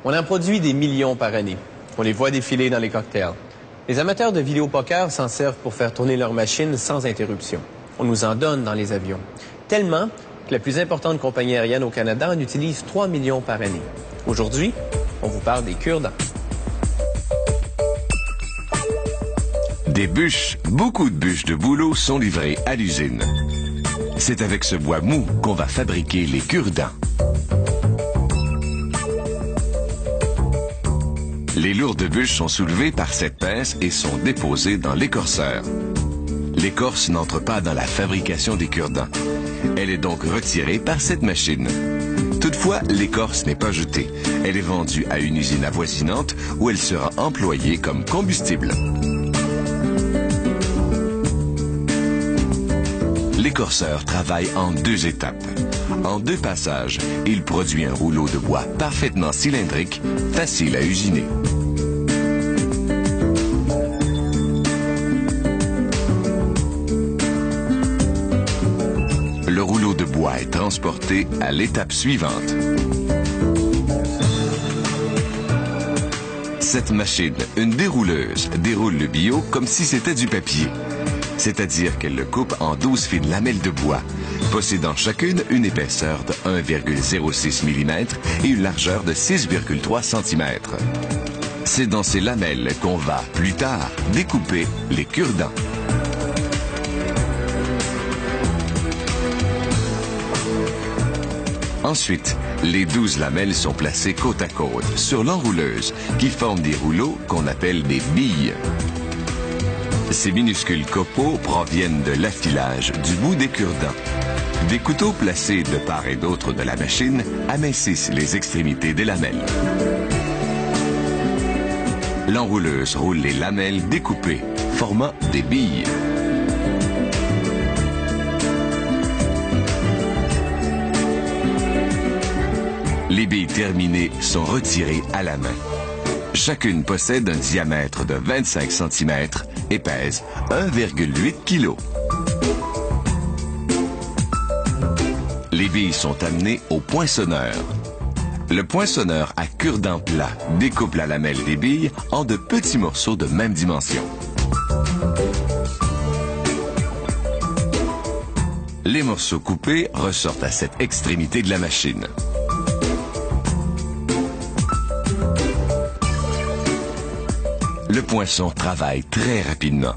On en produit des millions par année. On les voit défiler dans les cocktails. Les amateurs de vidéopoker s'en servent pour faire tourner leurs machines sans interruption. On nous en donne dans les avions. Tellement que la plus importante compagnie aérienne au Canada en utilise 3 millions par année. Aujourd'hui, on vous parle des cure-dents. Des bûches, beaucoup de bûches de bouleau sont livrées à l'usine. C'est avec ce bois mou qu'on va fabriquer les cure-dents. Les lourdes bûches sont soulevées par cette pince et sont déposées dans l'écorceur. L'écorce n'entre pas dans la fabrication des cure-dents. Elle est donc retirée par cette machine. Toutefois, l'écorce n'est pas jetée. Elle est vendue à une usine avoisinante où elle sera employée comme combustible. L'écorceur travaille en 2 étapes. En 2 passages, il produit un rouleau de bois parfaitement cylindrique, facile à usiner. Le rouleau de bois est transporté à l'étape suivante. Cette machine, une dérouleuse, déroule le bio comme si c'était du papier. C'est-à-dire qu'elle le coupe en 12 fines lamelles de bois, possédant chacune une épaisseur de 1,06 mm et une largeur de 6,3 cm. C'est dans ces lamelles qu'on va, plus tard, découper les cure-dents. Ensuite, les 12 lamelles sont placées côte à côte sur l'enrouleuse qui forme des rouleaux qu'on appelle des billes. Ces minuscules copeaux proviennent de l'affilage du bout des cure-dents. Des couteaux placés de part et d'autre de la machine amincissent les extrémités des lamelles. L'enrouleuse roule les lamelles découpées, formant des billes. Les billes terminées sont retirées à la main. Chacune possède un diamètre de 25 cm et pèse 1,8 kg. Les billes sont amenées au poinçonneur. Le poinçonneur à cure-dent plat découpe la lamelle des billes en de petits morceaux de même dimension. Les morceaux coupés ressortent à cette extrémité de la machine. Le poinçon travaille très rapidement.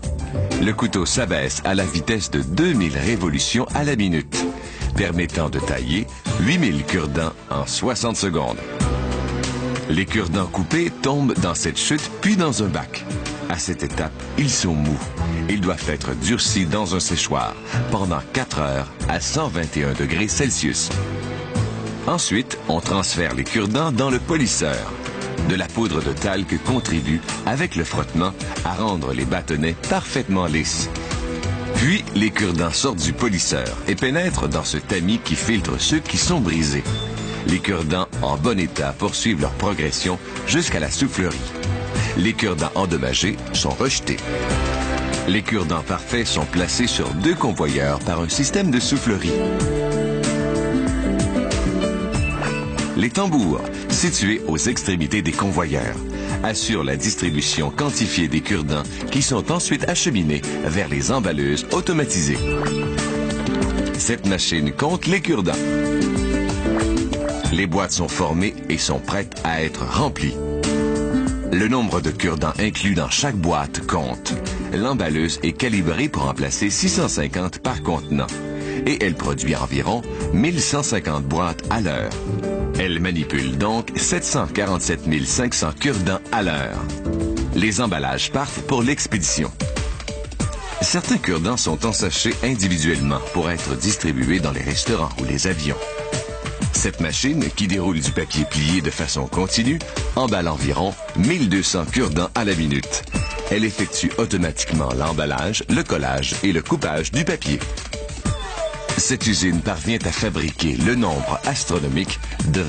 Le couteau s'abaisse à la vitesse de 2000 révolutions à la minute, permettant de tailler 8000 cure-dents en 60 secondes. Les cure-dents coupés tombent dans cette chute puis dans un bac. À cette étape, ils sont mous. Ils doivent être durcis dans un séchoir pendant 4 heures à 121 degrés Celsius. Ensuite, on transfère les cure-dents dans le polisseur. De la poudre de talc contribue, avec le frottement, à rendre les bâtonnets parfaitement lisses. Puis, les cure-dents sortent du polisseur et pénètrent dans ce tamis qui filtre ceux qui sont brisés. Les cure-dents en bon état poursuivent leur progression jusqu'à la soufflerie. Les cure-dents endommagés sont rejetés. Les cure-dents parfaits sont placés sur 2 convoyeurs par un système de soufflerie. Les tambours, situés aux extrémités des convoyeurs, assurent la distribution quantifiée des cure-dents qui sont ensuite acheminés vers les emballeuses automatisées. Cette machine compte les cure-dents. Les boîtes sont formées et sont prêtes à être remplies. Le nombre de cure-dents inclus dans chaque boîte compte. L'emballeuse est calibrée pour en placer 650 par contenant et elle produit environ 1150 boîtes à l'heure. Elle manipule donc 747 500 cure-dents à l'heure. Les emballages partent pour l'expédition. Certains cure-dents sont ensachés individuellement pour être distribués dans les restaurants ou les avions. Cette machine, qui déroule du papier plié de façon continue, emballe environ 1200 cure-dents à la minute. Elle effectue automatiquement l'emballage, le collage et le coupage du papier. Cette usine parvient à fabriquer le nombre astronomique de